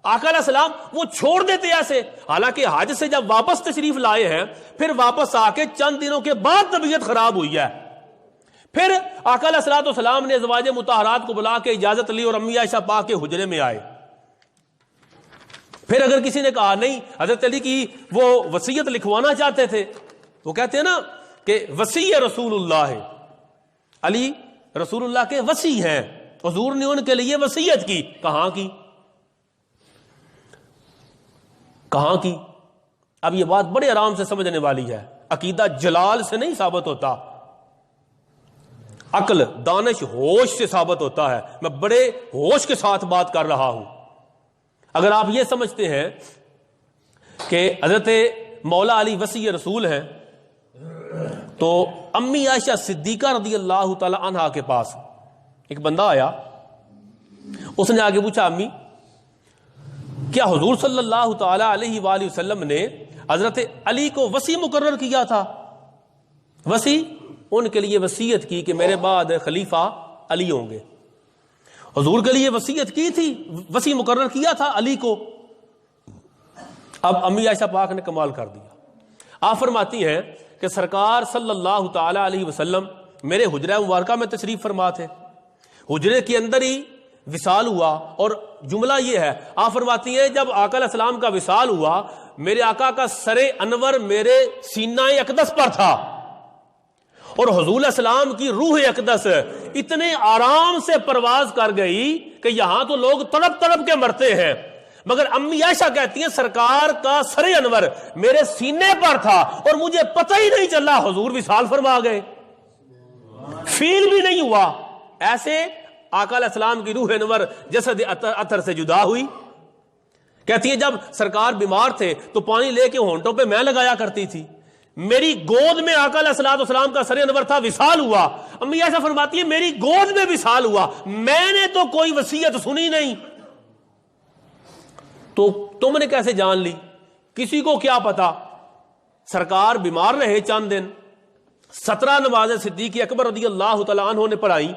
آقا علیہ السلام وہ چھوڑ دیتے ایسے، حالانکہ حج سے جب واپس تشریف لائے ہیں، پھر واپس آ کے چند دنوں کے بعد طبیعت خراب ہوئی ہے، پھر آقا علیہ الصلوۃ والسلام نے ازواج مطہرات کو بلا کے اجازت لی اور امی عائشہ پاک کے حجرے میں آئے۔ پھر اگر کسی نے کہا نہیں، حضرت علی کی وہ وصیت لکھوانا چاہتے تھے، وہ کہتے ہیں نا کہ وصی رسول اللہ ہے، علی رسول اللہ کے وصی ہیں، حضور نے ان کے لیے وصیت کی، کہاں کی؟ اب یہ بات بڑے آرام سے سمجھنے والی ہے، عقیدہ جلال سے نہیں ثابت ہوتا، عقل دانش ہوش سے ثابت ہوتا ہے۔ میں بڑے ہوش کے ساتھ بات کر رہا ہوں۔ اگر آپ یہ سمجھتے ہیں کہ حضرت مولا علی وصی رسول ہیں، تو امی عائشہ صدیقہ رضی اللہ تعالی عنہا کے پاس ایک بندہ آیا، اس نے آگے پوچھا، امی کیا حضور صلی اللہ تعالی علیہ وآلہ وسلم نے حضرت علی کو وصی مقرر کیا تھا؟ وصی ان کے لیے وصیت کی کہ میرے بعد خلیفہ علی ہوں گے، حضور کے لیے وصیت کی تھی، وصی مقرر کیا تھا علی کو۔ اب امی عائشہ پاک نے کمال کر دیا، آپ فرماتی ہیں کہ سرکار صلی اللہ تعالی علیہ وسلم میرے حجرہ مبارکہ میں تشریف فرما تھے، حجرے کے اندر ہی وصال ہوا، اور جملہ یہ ہے، آپ فرماتی ہیں جب آقا علیہ السلام کا وصال ہوا، میرے آقا کا سر انور میرے سینہ اقدس پر تھا، اور حضور علیہ السلام کی روح اقدس اتنے آرام سے پرواز کر گئی کہ یہاں تو لوگ تڑپ تڑپ کے مرتے ہیں، مگر امی عائشہ کہتی ہیں سرکار کا سر انور میرے سینے پر تھا اور مجھے پتہ ہی نہیں چلا حضور وصال فرما گئے، فیل بھی نہیں ہوا۔ ایسے آقا علیہ السلام کی روح انور جسد اطہر سے جدا ہوئی۔ کہتی ہے جب سرکار بیمار تھے تو پانی لے کے ہونٹوں پہ میں لگایا کرتی تھی، میری گود میں آقا علیہ السلام کا سر انور تھا، وصال ہوا۔ امی ایسا فرماتی ہے میری گود میں وصال ہوا، میں نے تو کوئی وصیت سنی نہیں، تو تم نے کیسے جان لی؟ کسی کو کیا پتا؟ سرکار بیمار رہے چند دن، 17 نمازیں صدیق اکبر رضی اللہ تعالیٰ عنہ نے پڑھائی،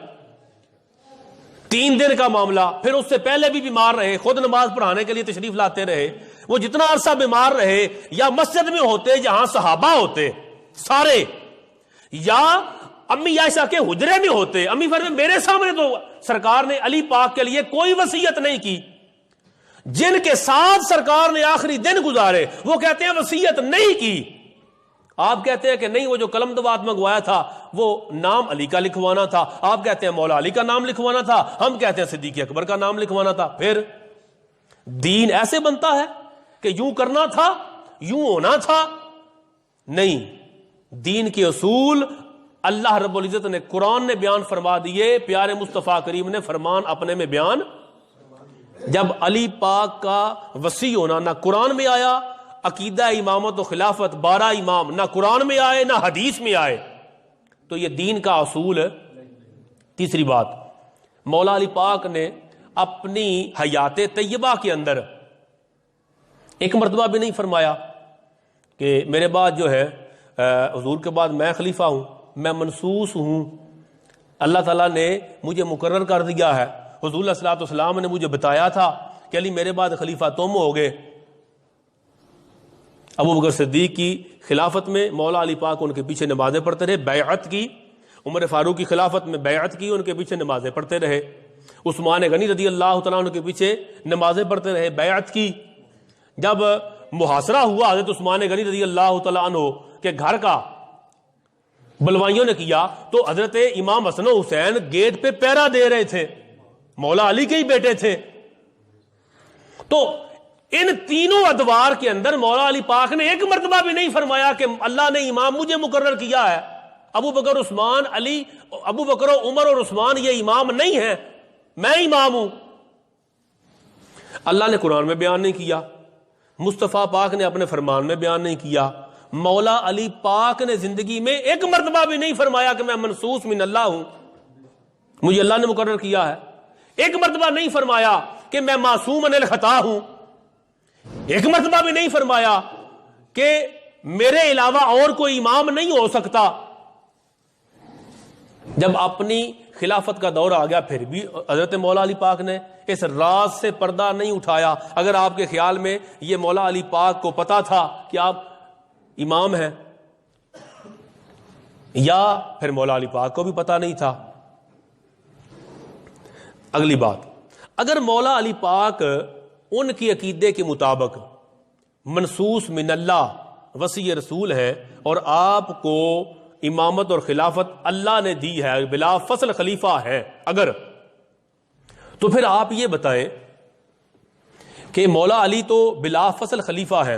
3 دن کا معاملہ، پھر اس سے پہلے بھی بیمار رہے، خود نماز پڑھانے کے لیے تشریف لاتے رہے۔ وہ جتنا عرصہ بیمار رہے، یا مسجد میں ہوتے جہاں صحابہ ہوتے سارے، یا امی عائشہ کے حجرے میں ہوتے، امی فرماتے میرے سامنے تو سرکار نے علی پاک کے لیے کوئی وصیت نہیں کی۔ جن کے ساتھ سرکار نے آخری دن گزارے وہ کہتے ہیں وصیت نہیں کی، آپ کہتے ہیں کہ نہیں وہ جو قلم دوات منگوایا تھا وہ نام علی کا لکھوانا تھا، آپ کہتے ہیں مولا علی کا نام لکھوانا تھا، ہم کہتے ہیں صدیق اکبر کا نام لکھوانا تھا۔ پھر دین ایسے بنتا ہے کہ یوں کرنا تھا یوں ہونا تھا؟ نہیں، دین کے اصول اللہ رب العزت نے قرآن نے بیان فرما دیے، پیارے مصطفیٰ کریم نے فرمان اپنے میں بیان۔ جب علی پاک کا وصی ہونا نہ قرآن میں آیا، عقیدہ امامت و خلافت 12 امام نہ قرآن میں آئے نہ حدیث میں آئے، تو یہ دین کا اصول ہے۔ تیسری بات، مولا علی پاک نے اپنی حیات طیبہ کے اندر ایک مرتبہ بھی نہیں فرمایا کہ میرے بعد جو ہے حضور کے بعد میں خلیفہ ہوں، میں منصوص ہوں، اللہ تعالیٰ نے مجھے مقرر کر دیا ہے، حضور صلی اللہ علیہ وسلم نے مجھے بتایا تھا کہ علی میرے بعد خلیفہ تم ہوگے۔ ابو بکر صدیق کی خلافت میں مولا علی پاک ان کے پیچھے نمازیں پڑھتے رہے، بیعت کی۔ عمر فاروق کی خلافت میں بیعت کی، ان کے پیچھے نمازیں پڑھتے رہے۔ عثمان غنی رضی اللہ تعالیٰ عنہ کے پیچھے نمازیں پڑھتے رہے، بیعت کی۔ جب محاصرہ ہوا حضرت عثمان غنی رضی اللہ تعالیٰ عنہ کے گھر کا بلوائیوں نے کیا، تو حضرت امام حسن و حسین گیٹ پہ پہرا دے رہے تھے، مولا علی کے ہی بیٹے تھے، تو ان تینوں ادوار کے اندر مولا علی پاک نے ایک مرتبہ بھی نہیں فرمایا کہ اللہ نے امام مجھے مقرر کیا ہے، ابو بکر عثمان علی، ابو بکر و عمر اور عثمان یہ امام نہیں ہیں، میں امام ہوں۔ اللہ نے قرآن میں بیان نہیں کیا، مصطفیٰ پاک نے اپنے فرمان میں بیان نہیں کیا، مولا علی پاک نے زندگی میں ایک مرتبہ بھی نہیں فرمایا کہ میں منصوص من اللہ ہوں، مجھے اللہ نے مقرر کیا ہے۔ ایک مرتبہ نہیں فرمایا کہ میں معصوم عن الخطا ہوں، ایک مرتبہ بھی نہیں فرمایا کہ میرے علاوہ اور کوئی امام نہیں ہو سکتا۔ جب اپنی خلافت کا دور آ گیا پھر بھی حضرت مولا علی پاک نے اس راز سے پردہ نہیں اٹھایا۔ اگر آپ کے خیال میں یہ مولا علی پاک کو پتا تھا کہ آپ امام ہیں، یا پھر مولا علی پاک کو بھی پتا نہیں تھا۔ اگلی بات، اگر مولا علی پاک ان کی عقیدے کے مطابق منصوص من اللہ وصی رسول ہے اور آپ کو امامت اور خلافت اللہ نے دی ہے، بلا فصل خلیفہ ہے اگر، تو پھر آپ یہ بتائیں کہ مولا علی تو بلا فصل خلیفہ ہے،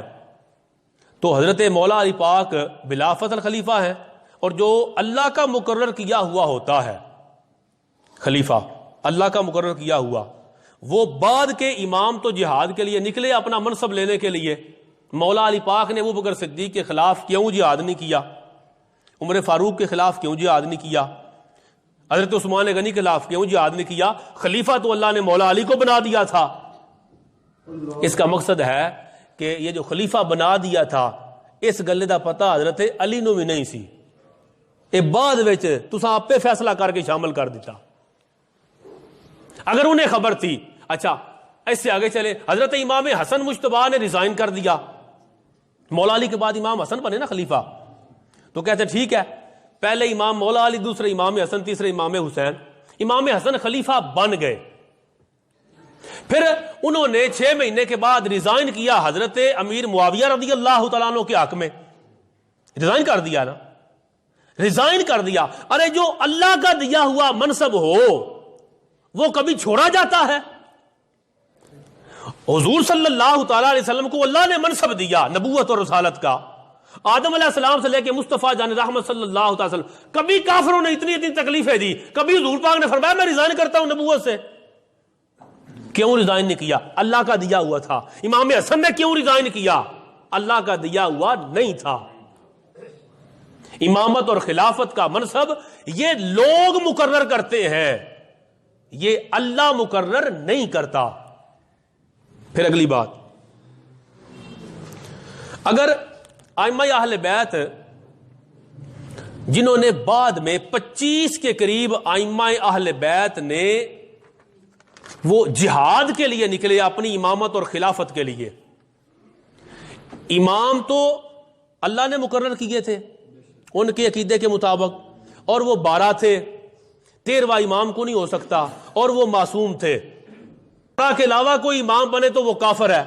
تو حضرت مولا علی پاک بلا فصل خلیفہ ہے، اور جو اللہ کا مقرر کیا ہوا ہوتا ہے خلیفہ، اللہ کا مقرر کیا ہوا، وہ بعد کے امام تو جہاد کے لیے نکلے اپنا منصب لینے کے لیے۔ مولا علی پاک نے ابو بکر صدیق کے خلاف کیوں جہاد نہیں کیا؟ عمر فاروق کے خلاف کیوں جہاد نہیں کیا؟ حضرت عثمان غنی کے خلاف کیوں جہاد نہیں کیا؟ خلیفہ تو اللہ نے مولا علی کو بنا دیا تھا۔ اس کا مقصد ہے کہ یہ جو خلیفہ بنا دیا تھا اس گلے دا پتہ حضرت علی نو بھی نہیں سی، اے بعد وچ تساں آپ پہ فیصلہ کر کے شامل کر دیتا۔ اگر انہیں خبر تھی، اچھا اس سے آگے چلے، حضرت امام حسن مجتبیٰ نے ریزائن کر دیا، مولا علی کے بعد امام حسن بنے نا خلیفہ، تو کہتے ٹھیک ہے پہلے امام مولا علی، دوسرے امام حسن، تیسرے امام حسین۔ امام حسن خلیفہ بن گئے، پھر انہوں نے 6 مہینے کے بعد ریزائن کیا حضرت امیر معاویہ رضی اللہ تعالیٰ عنہ کے حق میں، ریزائن کر دیا نا، ریزائن کر دیا۔ ارے جو اللہ کا دیا ہوا منصب ہو وہ کبھی چھوڑا جاتا ہے؟ حضور صلی اللہ تعالیٰ علیہ وسلم کو اللہ نے منصب دیا نبوت اور رسالت کا، آدم علیہ السلام سے لے کے مصطفیٰ جان رحمت صلی اللہ تعالی وسلم، کبھی کافروں نے اتنی تکلیفیں دی، کبھی حضور پاک نے فرمایا میں ریزائن کرتا ہوں نبوت سے؟ کیوں ریزائن نہیں کیا؟ اللہ کا دیا ہوا تھا۔ امام حسن نے کیوں ریزائن کیا؟ اللہ کا دیا ہوا نہیں تھا۔ امامت اور خلافت کا منصب یہ لوگ مقرر کرتے ہیں، یہ اللہ مقرر نہیں کرتا۔ پھر اگلی بات، اگر ائمہ اہل بیت جنہوں نے بعد میں 25 کے قریب ائمہ اہل بیت نے وہ جہاد کے لیے نکلے اپنی امامت اور خلافت کے لیے، امام تو اللہ نے مقرر کیے تھے ان کے عقیدے کے مطابق، اور وہ 12 تھے، 13واں امام کو نہیں ہو سکتا، اور وہ معصوم تھے، اللہ کے علاوہ کوئی امام بنے تو وہ کافر ہے۔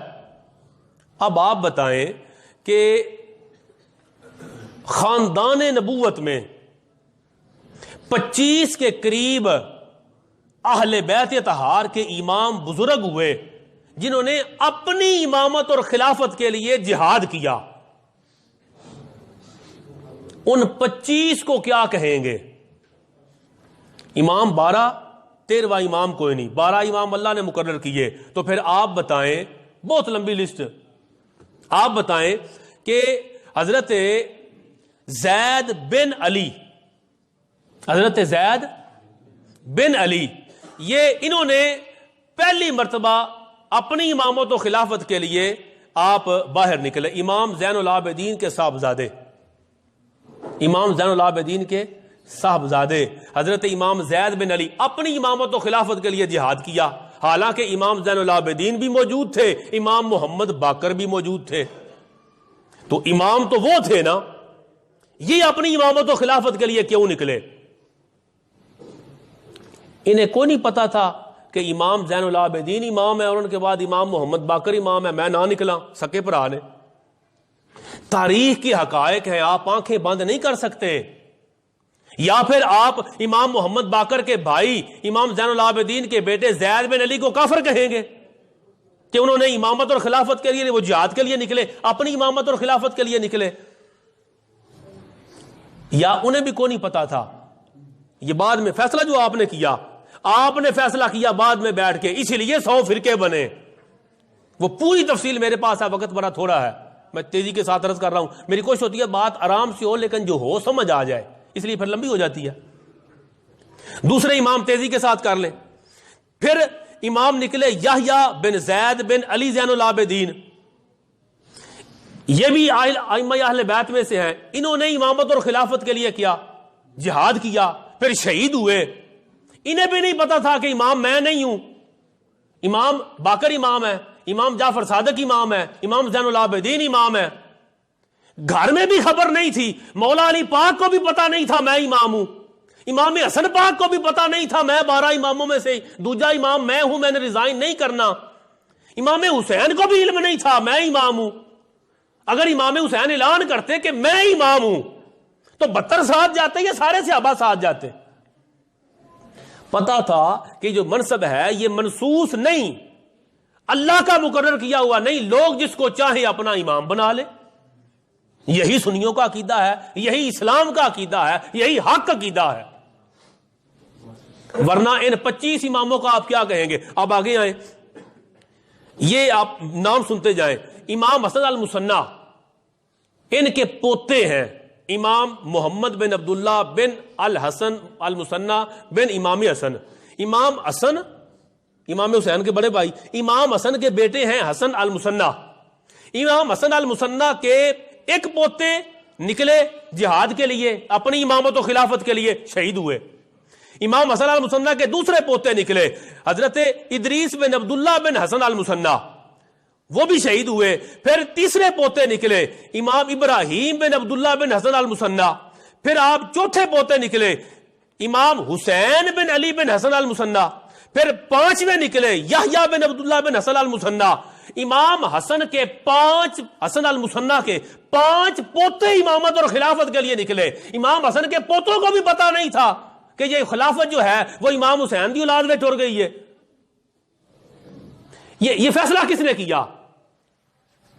اب آپ بتائیں کہ خاندان نبوت میں 25 کے قریب اہل بیت اطہار کے امام بزرگ ہوئے جنہوں نے اپنی امامت اور خلافت کے لیے جہاد کیا، ان 25 کو کیا کہیں گے؟ امام 12، 13واں امام کوئی نہیں، 12 امام اللہ نے مقرر کیے، تو پھر آپ بتائیں، بہت لمبی لسٹ، آپ بتائیں کہ حضرت زید بن علی، حضرت زید بن علی، یہ انہوں نے پہلی مرتبہ اپنی امامت و خلافت کے لیے آپ باہر نکلے، امام زین العابدین کے صاحبزادے، امام زین العابدین کے صاحبزادے حضرت امام زید بن علی اپنی امامت و خلافت کے لیے جہاد کیا، حالانکہ امام زین العابدین بھی موجود تھے، امام محمد باقر بھی موجود تھے، تو امام تو وہ تھے نا، یہ اپنی امامت و خلافت کے لیے کیوں نکلے؟ انہیں کوئی نہیں پتا تھا کہ امام زین العابدین امام ہے اور ان کے بعد امام محمد باقر امام ہے، میں نہ نکلا، سکے بھرا نے۔ تاریخ کی حقائق ہیں، آپ آنکھیں بند نہیں کر سکتے۔ یا پھر آپ امام محمد باقر کے بھائی امام زین العابدین کے بیٹے زید بن علی کو کافر کہیں گے کہ انہوں نے امامت اور خلافت کے لیے وہ جہاد کے لیے نکلے، اپنی امامت اور خلافت کے لیے نکلے، یا انہیں بھی کوئی نہیں پتا تھا؟ یہ بعد میں فیصلہ جو آپ نے کیا، آپ نے فیصلہ کیا بعد میں بیٹھ کے، اسی لیے 100 فرقے بنے. وہ پوری تفصیل میرے پاس ہے، وقت بڑا تھوڑا ہے، میں تیزی کے ساتھ عرض کر رہا ہوں. میری کوشش ہوتی ہے بات آرام سے ہو لیکن جو ہو سمجھ آ جائے، اس لیے پھر لمبی ہو جاتی ہے. دوسرے امام تیزی کے ساتھ کر لیں. پھر امام نکلے یحییٰ بن زید بن علی زین العابدین، یہ بھی ائمہ اہل بیت میں سے ہیں. انہوں نے امامت اور خلافت کے لیے کیا، جہاد کیا، پھر شہید ہوئے. انہیں بھی نہیں پتا تھا کہ امام میں نہیں ہوں، امام باقر امام ہے، امام جعفر صادق امام ہے، امام زین العابدین امام ہے. گھر میں بھی خبر نہیں تھی، مولا علی پاک کو بھی پتا نہیں تھا میں امام ہوں، امام حسن پاک کو بھی پتا نہیں تھا میں 12 اماموں میں سے دوجا امام میں ہوں، میں نے ریزائن نہیں کرنا. امام حسین کو بھی علم نہیں تھا میں امام ہوں. اگر امام حسین اعلان کرتے کہ میں امام ہوں تو 72 ساتھ جاتے یا سارے صحابہ ساتھ جاتے. پتا تھا کہ جو منصب ہے یہ منصوص نہیں، اللہ کا مقرر کیا ہوا نہیں، لوگ جس کو چاہے اپنا امام بنا لے. یہی سنیوں کا عقیدہ ہے، یہی اسلام کا عقیدہ ہے، یہی حق عقیدہ ہے. ورنہ ان 25 اماموں کا آپ کیا کہیں گے؟ اب آگے آئیں، یہ آپ نام سنتے جائیں. امام حسن المثنی، ان کے پوتے ہیں امام محمد بن عبداللہ بن الحسن المثنی بن امام حسن. امام حسن امام حسین کے بڑے بھائی، امام حسن کے بیٹے ہیں حسن المثنی. امام حسن المثنی کے ایک پوتے نکلے جہاد کے لیے، اپنی امامت و خلافت کے لیے، شہید ہوئے. امام حسن المثنی کے دوسرے پوتے نکلے حضرت ادریس بن عبداللہ بن حسن المثنی، وہ بھی شہید ہوئے. پھر تیسرے پوتے نکلے امام ابراہیم بن عبداللہ بن حسن المثنی. پھر آپ چوتھے پوتے نکلے امام حسین بن علی بن حسن المثنی. پھر پانچویں نکلے یحییٰ بن عبداللہ بن حسن المثنی. امام حسن کے حسن المثنی کے 5 پوتے امامت اور خلافت کے لیے نکلے. امام حسن کے پوتوں کو بھی پتا نہیں تھا کہ یہ خلافت جو ہے وہ امام حسین دی اولاد میں ٹر گئی ہے. یہ فیصلہ کس نے کیا؟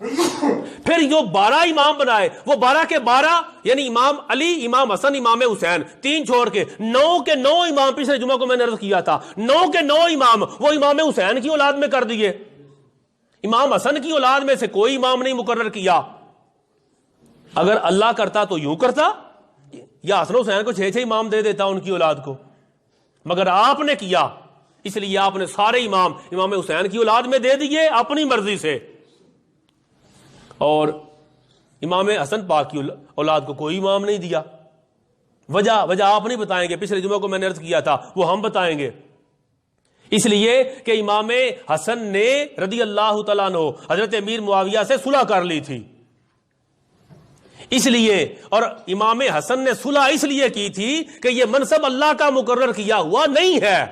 پھر جو 12 امام بنائے وہ 12 کے 12 یعنی امام علی، امام حسن، امام حسین، 3 چھوڑ کے 9 کے 9 امام، پچھلے جمعہ کو میں نے عرض کیا تھا 9 کے 9 امام وہ امام حسین کی اولاد میں کر دیے. امام حسن کی اولاد میں سے کوئی امام نہیں مقرر کیا. اگر اللہ کرتا تو یوں کرتا، یا حسن حسین کو 6 امام دے دیتا ان کی اولاد کو، مگر آپ نے کیا، اس لیے آپ نے سارے امام حسین کی اولاد میں دے دیے اپنی مرضی سے، اور امام حسن پاک کی اولاد کو کوئی امام نہیں دیا. وجہ آپ نہیں بتائیں گے، پچھلے جمعہ کو میں نے عرض کیا تھا وہ ہم بتائیں گے. اس لیے کہ امام حسن نے رضی اللہ تعالیٰ عنہ حضرت امیر معاویہ سے صلح کر لی تھی، اس لیے، اور امام حسن نے صلح اس لیے کی تھی کہ یہ منصب اللہ کا مقرر کیا ہوا نہیں ہے.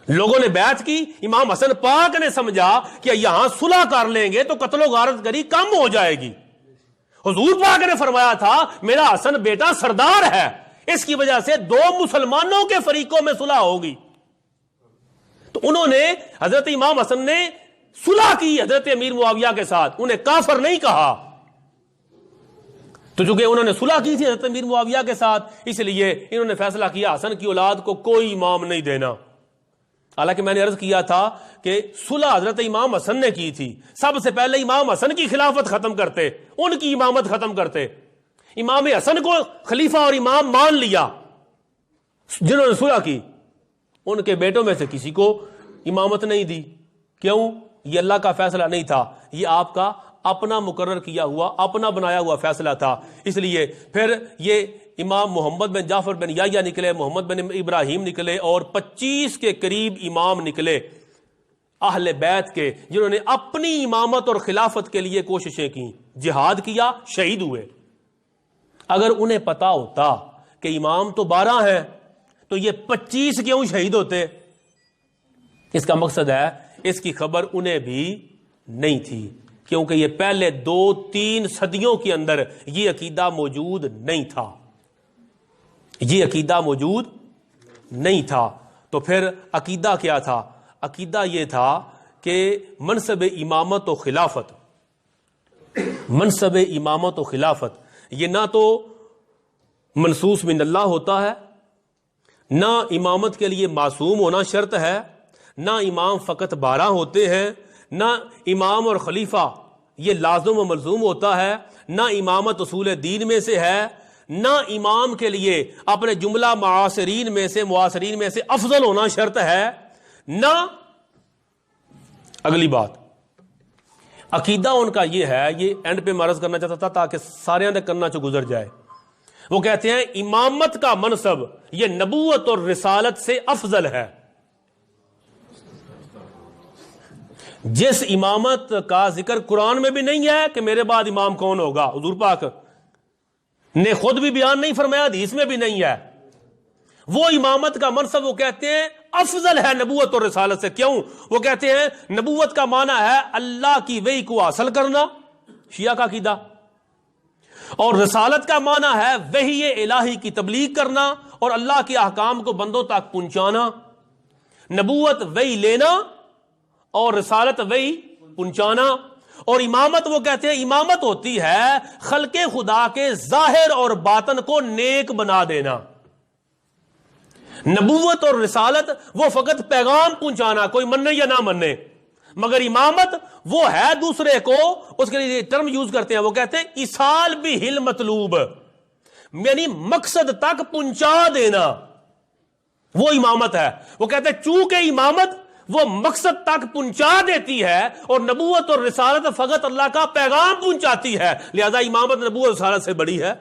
لوگوں نے بیعت کی، امام حسن پاک نے سمجھا کہ یہاں صلح کر لیں گے تو قتل و غارت گری کم ہو جائے گی. حضور پاک نے فرمایا تھا میرا حسن بیٹا سردار ہے، اس کی وجہ سے 2 مسلمانوں کے فریقوں میں صلح ہوگی. تو انہوں نے، حضرت امام حسن نے صلح کی حضرت امیر معاویہ کے ساتھ، انہیں کافر نہیں کہا. تو چونکہ انہوں نے صلح کی تھی حضرت امیر معاویہ کے ساتھ، اس لیے انہوں نے فیصلہ کیا حسن کی اولاد کو کوئی امام نہیں دینا. حالانکہ میں نے عرض کیا تھا کہ صلح حضرت امام حسن نے کی تھی، سب سے پہلے امام حسن کی خلافت ختم کرتے، ان کی امامت ختم کرتے. امام حسن کو خلیفہ اور امام مان لیا جنہوں نے صلح کی، ان کے بیٹوں میں سے کسی کو امامت نہیں دی. کیوں؟ یہ اللہ کا فیصلہ نہیں تھا، یہ آپ کا اپنا مقرر کیا ہوا، اپنا بنایا ہوا فیصلہ تھا. اس لیے پھر یہ امام محمد بن جعفر بن یحییٰ نکلے، محمد بن ابراہیم نکلے، اور 25 کے قریب امام نکلے اہل بیت کے، جنہوں نے اپنی امامت اور خلافت کے لیے کوششیں کی، جہاد کیا، شہید ہوئے. اگر انہیں پتا ہوتا کہ امام تو 12 ہیں تو یہ 25 کیوں شہید ہوتے؟ اس کا مقصد ہے اس کی خبر انہیں بھی نہیں تھی، کیونکہ یہ پہلے 2-3 صدیوں کے اندر یہ عقیدہ موجود نہیں تھا، یہ عقیدہ موجود نہیں تھا. تو پھر عقیدہ کیا تھا؟ عقیدہ یہ تھا کہ منصب امامت و خلافت، منصب امامت و خلافت یہ نہ تو منصوص من اللہ ہوتا ہے، نہ امامت کے لیے معصوم ہونا شرط ہے، نہ امام فقط 12 ہوتے ہیں، نہ امام اور خلیفہ یہ لازم و ملزوم ہوتا ہے، نہ امامت اصول دین میں سے ہے، نہ امام کے لیے اپنے جملہ معاصرین میں سے افضل ہونا شرط ہے، نہ اگلی بات عقیدہ ان کا یہ ہے، یہ اینڈ پہ مرض کرنا چاہتا تھا تاکہ سارے نے کرنا چو گزر جائے. وہ کہتے ہیں امامت کا منصب یہ نبوت اور رسالت سے افضل ہے. جس امامت کا ذکر قرآن میں بھی نہیں ہے کہ میرے بعد امام کون ہوگا، حضور پاک نے خود بھی بیان نہیں فرمایا، حدیث میں بھی نہیں ہے، وہ امامت کا منصب وہ کہتے ہیں افضل ہے نبوت اور رسالت سے. کیوں؟ وہ کہتے ہیں نبوت کا معنی ہے اللہ کی وحی کو حاصل کرنا، شیعہ کا عقیدہ، اور رسالت کا معنی ہے وحی الہی کی تبلیغ کرنا اور اللہ کے احکام کو بندوں تک پہنچانا. نبوت وحی لینا اور رسالت وحی پہنچانا. اور امامت وہ کہتے ہیں امامت ہوتی ہے خلق خدا کے ظاہر اور باطن کو نیک بنا دینا. نبوت اور رسالت وہ فقط پیغام پہنچانا، کوئی مننے یا نہ مننے، مگر امامت وہ ہے دوسرے کو، اس کے لیے ٹرم یوز کرتے ہیں، وہ کہتے ہیں ایصال بہل مطلوب، یعنی مقصد تک پہنچا دینا، وہ امامت ہے. وہ کہتے ہیں چونکہ امامت وہ مقصد تک پہنچا دیتی ہے اور نبوت اور رسالت فقط اللہ کا پیغام پہنچاتی ہے، لہذا امامت نبوت اور رسالت سے بڑی ہے.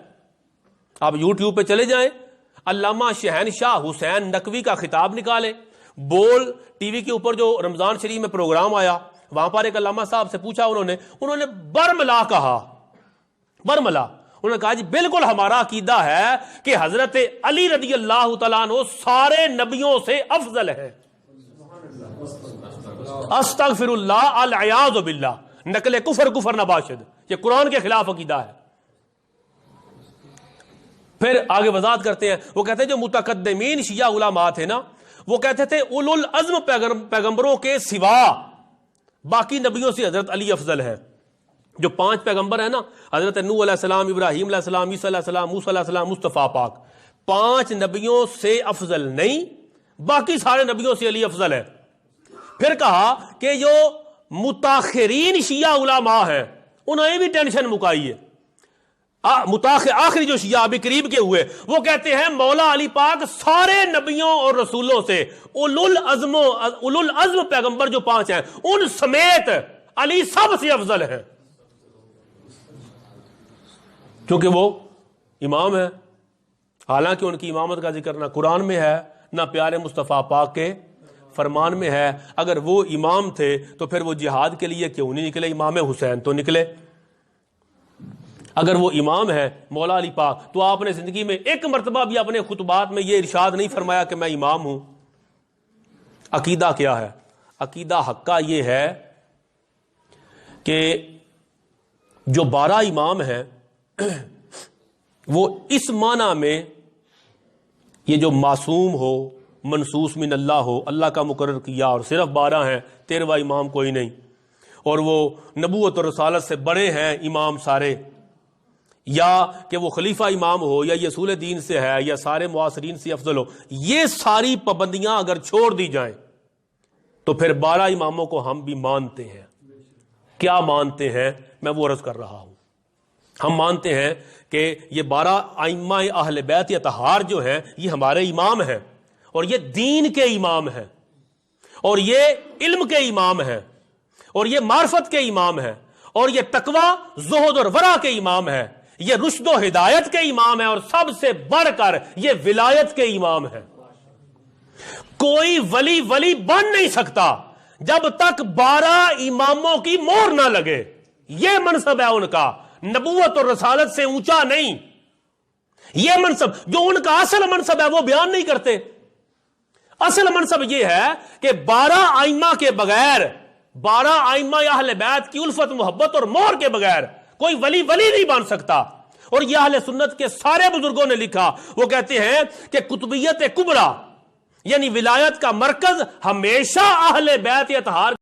آپ یوٹیوب پہ چلے جائیں، علامہ شہنشاہ حسین نقوی کا خطاب نکالے، بول ٹی وی کے اوپر جو رمضان شریف میں پروگرام آیا، وہاں پر ایک علامہ صاحب سے پوچھا انہوں نے برملا کہا، برملا. انہوں نے کہا جی بالکل ہمارا عقیدہ ہے کہ حضرت علی رضی اللہ تعالیٰ عنہ سارے نبیوں سے افضل ہے. استغفر اللہ العیاذ باللہ، نقل کفر نہ باشد، یہ قرآن کے خلاف عقیدہ ہے. پھر آگے وضاحت کرتے ہیں، وہ کہتے ہیں جو متقدمین شیعہ علماء تھے نا، وہ کہتے تھے اولو العزم پیغمبروں کے سوا باقی نبیوں سے حضرت علی افضل ہے. جو 5 پیغمبر ہیں نا، حضرت نوح علیہ السلام، ابراہیم علیہ السلام، عیسیٰ علیہ السلام، موسیٰ علیہ السلام، مصطفیٰ پاک، 5 نبیوں سے افضل نہیں، باقی سارے نبیوں سے علی افضل ہے. پھر کہا کہ جو متاخرین شیعہ علماء ہیں انہیں بھی ٹینشن مکائی ہے. آخری جو شیعہ ابھی قریب کے ہوئے، وہ کہتے ہیں مولا علی پاک سارے نبیوں اور رسولوں سے، اولو العزم پیغمبر جو 5 ہیں ان سمیت علی سب سے افضل ہے، کیونکہ وہ امام ہے. حالانکہ ان کی امامت کا ذکر نہ قرآن میں ہے نہ پیارے مصطفیٰ پاک کے فرمان میں ہے. اگر وہ امام تھے تو پھر وہ جہاد کے لیے کیوں نہیں نکلے؟ امام حسین تو نکلے. اگر وہ امام ہے مولا علی پاک، تو آپ نے زندگی میں ایک مرتبہ بھی اپنے خطبات میں یہ ارشاد نہیں فرمایا کہ میں امام ہوں. عقیدہ کیا ہے؟ عقیدہ حقہ یہ ہے کہ جو 12 امام ہیں وہ اس معنی میں یہ جو معصوم ہو، منصوص من اللہ ہو، اللہ کا مقرر کیا، اور صرف 12 ہیں، 13واں امام کوئی نہیں، اور وہ نبوت اور رسالت سے بڑے ہیں امام سارے، یا کہ وہ خلیفہ امام ہو، یا یہ اصول دین سے ہے، یا سارے معاصرین سے افضل ہو، یہ ساری پابندیاں اگر چھوڑ دی جائیں تو پھر 12 اماموں کو ہم بھی مانتے ہیں. کیا مانتے ہیں؟ میں وہ عرض کر رہا ہوں. ہم مانتے ہیں کہ یہ 12 ائمہ اہل بیت یا طہار جو ہیں یہ ہمارے امام ہیں، اور یہ دین کے امام ہیں، اور یہ علم کے امام ہیں، اور یہ معرفت کے امام ہیں، اور یہ تقوی، زہد اور ورع کے امام ہیں، یہ رشد و ہدایت کے امام ہیں، اور سب سے بڑھ کر یہ ولایت کے امام ہیں. کوئی ولی بن نہیں سکتا جب تک 12 اماموں کی مہر نہ لگے. یہ منصب ہے ان کا، نبوت اور رسالت سے اونچا نہیں. یہ منصب جو ان کا اصل منصب ہے وہ بیان نہیں کرتے. اصل منصب یہ ہے کہ 12 ائمہ کے بغیر، 12 ائمہ اہل بیت کی الفت محبت اور مہر کے بغیر کوئی ولی نہیں بن سکتا. اور یہ اہل سنت کے سارے بزرگوں نے لکھا، وہ کہتے ہیں کہ قطبیت کبریٰ یعنی ولایت کا مرکز ہمیشہ اہل بیت اطہار